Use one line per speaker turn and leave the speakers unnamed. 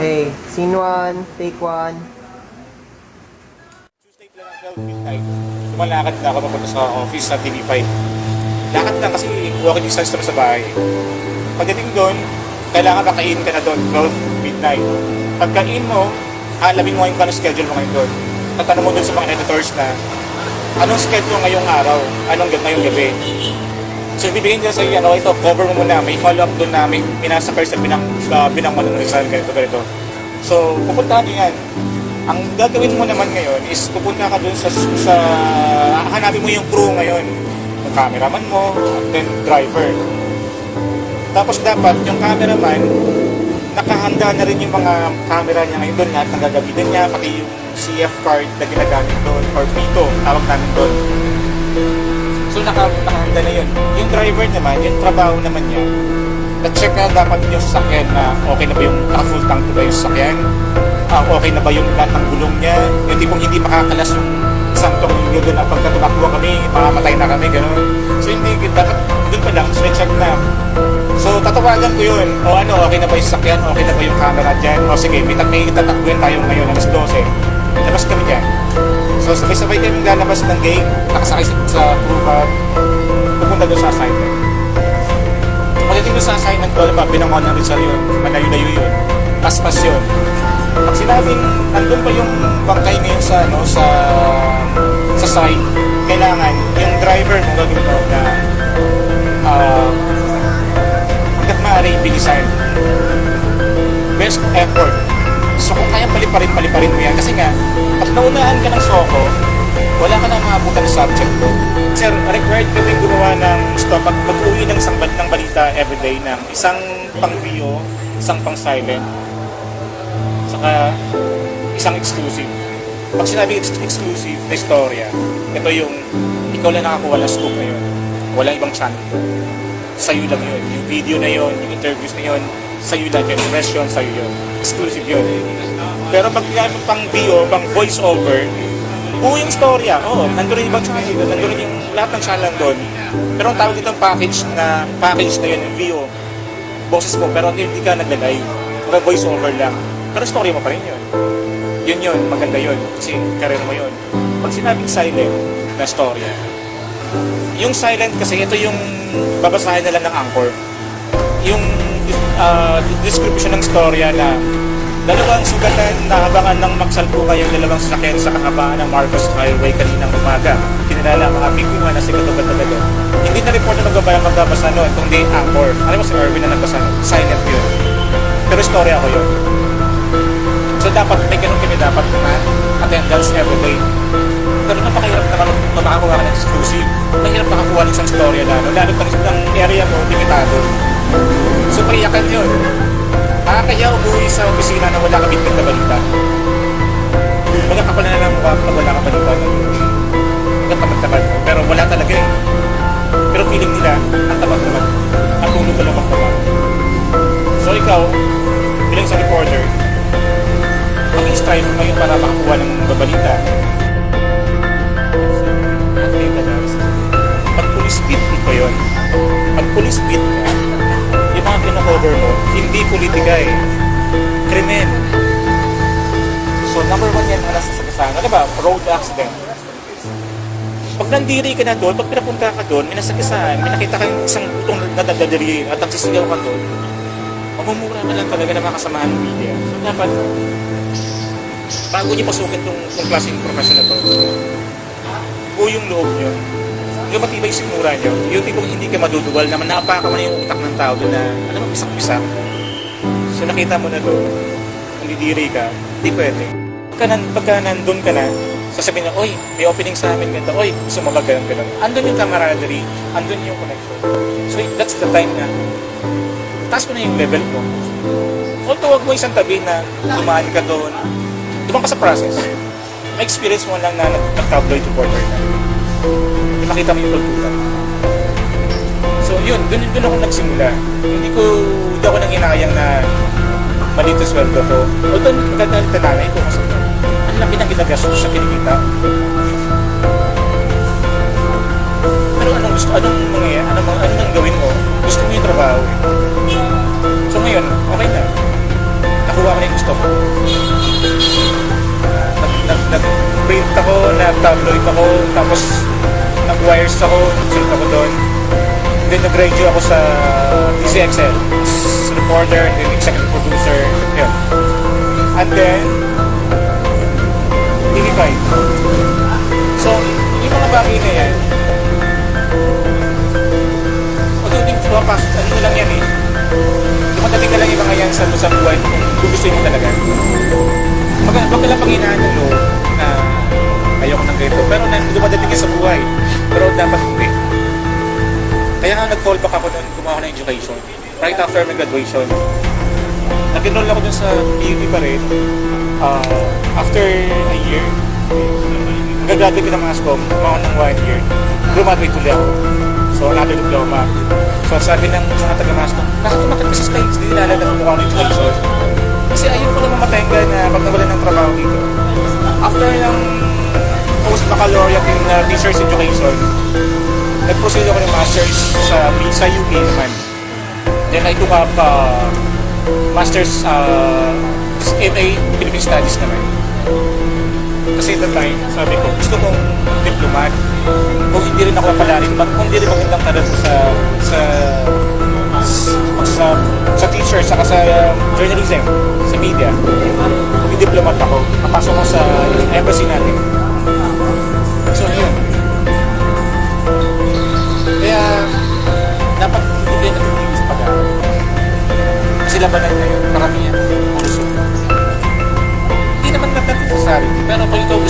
Okay, scene 1, take 1.
Tuesday plan ng 12 midnight. Lumalakad na ako papunta sa office sa TV5. Lakad lang kasi walking distance naman sa bahay. Pagdating doon, kailangan makain ka na doon 12 midnight. Pagkain mo, alamin mo yung schedule mo ngayon doon. Tatanong mo doon sa mga editors na anong schedule ngayong araw, ngayong gabi. So, bibigyan nila sa'yo, ito, cover mo muna. May follow-up doon na may pinasakar sa binangman ng Rizal, ganito. So, pupuntahan nyo yan. Ang gagawin mo naman ngayon is pupunta ka doon sa hanapin mo yung crew ngayon. Yung cameraman mo, at then driver. Tapos dapat yung cameraman, nakahanda na rin yung mga camera niya ngayon doon, lahat ng gagamitin niya, pati yung CF card na ginagamit doon, or Pito, tawag namin doon. So nakahanda na yun. Yung driver naman, yung trabaho naman niya, na-check na dapat yung sasakyan na okay na ba yung full tank na ba yung sasakyan, okay na ba yung lahat ng gulong niya, yung tipong hindi makakalas yung isang tornilyo doon na pagka tumakbo kami, mamamatay na kami, gano'n. So hindi, dapat doon pa lang, check na. So tatawagan ko yun, okay na ba yung sasakyan, okay na ba yung camera dyan, sige, may tatakbuhin tayo ngayon, alas 12. Labas kami dyan. So sabay-sabay kami lalabas ng gate, nakasakay sa crew cab, pupunta doon sa assignment. Pagdating doon sa assignment ko, binangon ng Rizal yun, malayo-layo yun, paspas yun. Pag sinabing, nandun pa yung bangkay ngayon sa site, kailangan yung driver mo gagawin mo na hanggat maaari bilisan. Best effort. So kung kaya paliparin mo yan. Kasi nga, pag naunahan ka ng soko, wala ka nang maabutan sa subject ko. Sir, required kami gumawa ng stop at mag-uwi ng isang ng balita everyday ng isang pang-video, isang pang-silent, saka isang exclusive. Pag sinabi exclusive na istorya, ito yung ikaw lang nakakuha ng scoop na yun. Walang ibang channel. Sa'yo lang yun. Yung video na yun, yung interviews na yun, sa'yo lang yun. Impression, sa'yo yun. Exclusive yun. Pero pag pang video, pang voice over, buo yung storya. Nandun rin ibang channel doon. Nandun rin yung lahat ng channel doon. Pero ang tawag dito package na yun, yung video, boses mo, pero hindi ka naglalay. Pero voice over lang. Pero story mo pa rin yun. Yun, maganda yun. Kasi career mo yun. Pag sinabing silent na storya, yung silent kasi ito yung babasahin nila ng anchor. Yung description ng storya na dalawang sugatan na habangan ng magsalpukan yung dalawang sasakyan sa kahabaan ng Marcos Highway kaninang umaga. Kinilala ang mga biktima na si Gatugad-Tagado. Hindi na report na nagbabayang magbabasa nun, kundi anchor. Alam mo si Erwin na nagbasa nun? Silent yun. Pero storya ko yun. So dapat, may ganun kami dapat na attendance everyday. Pero napakahirap na makakuha ka ng exclusive. Mahirap makakuha ng isang storya lalo pa ng area mo, limitado. So paiyakan yun. Kaya umuwi sa opisina na wala kami na balita. Mga kapal na lang mukha pag wala ka balita. Nagtamad-tamad. Pero wala talaga eh. Pero feeling nila, ang tamad naman. Ang tulog ka lang magtamad. So ikaw, bilang sa reporter, mag-strive ngayon para makakuha ng babalita. Pag police beat, ito yun. Pag police beat ka, yung mga pinakover mo, hindi politika eh. Krimen. So, number 1 yan, nasa sagasaan. Ano ba? Road accident. Pag nandiri ka na doon, pag pinapunta ka doon, may nasagasaan, may nakita ka yung isang putong nadadadiri at nagsisigaw ka doon, mamumura na lang talaga ng mga kasamahan ng media. So, dapat, bago niyo pasukin itong klaseng profession na to, buo yung loob niyo. Yung matibay sigura nyo, yung tipong hindi ka maduduwal na napaka mo na yung utak ng tao doon na, alam mo, pisak-pisak. So nakita mo na doon, kung didiri ka, hindi pwede. Pagka nandun ka na, sasabihin na, oy, may opening sa amin ganito, oy, gusto mo ba ganun. Andun yung camaraderie, andun yung connection. So that's the time na, taas mo na yung level mo. Although huwag mo isang tabi na dumaan ka doon, dumang ka sa process. May experience mo lang na nag-tabloid reporter na. Makita mo yung kultura. So yun, dun ako nagsimula. Hindi ako nang inayang na malito sweldo ko. Although maganda ng tananay ko kasi ang laki ng ginagastos sa kinikita. Pero anong mangyayari? Anong gawin mo? Gusto mo yung trabaho. So ngayon, okay na. Nakuha ko na yung gusto ko. Nag-print ako, nag-tabloid ako, tapos nag-wires ako, nagsulat ako doon. Then nag-radio ako sa DCXL, as reporter, and then executive producer, yun. And then, TV5. So, yung mga bagay na yan, although din pumapasok, ano lang yan eh, dumadating ka lang yung mga yan sa buhay kung gugustuhin mo talaga. Wag ka lang panghinaan ng loob na ayoko ng ganito, pero dumadating yan sa buhay, pero dapat hindi. Kaya nga nag-fall back ako noon, gumawa ako ng education. Right after my graduation, nag-enroll ako dun sa PUP pa rin. After a year, nag-graduate ko ng mga SCOM, gumawa ng 1 year. Graduate ulit ako. So, another diploma. So, sabi ng mga taga-MASCOM, bakit umakit ka sa stage? Hindi nilalala ng mukha ng education. Kasi ayoko na mamatenga na pag nawalan ng trabaho dito. After ng post-baccalaureate in teacher's education, nag-proceed ako ng master's sa UK naman. Then I took up master's MA Philippine Studies naman. Kasi at the time, sabi ko, gusto kong diplomat. Kung hindi rin ako napalarin, kung hindi rin magandang karat sa teacher, saka sa journalism, sa media. Kung diplomat ako, papasok ko sa embassy natin. So yun. Kaya, dapat hindi kayo natitigil sa pag-aaral. Kasi labanan ngayon, maramihan. Hindi naman nagkatisasabi. Pero kung ikaw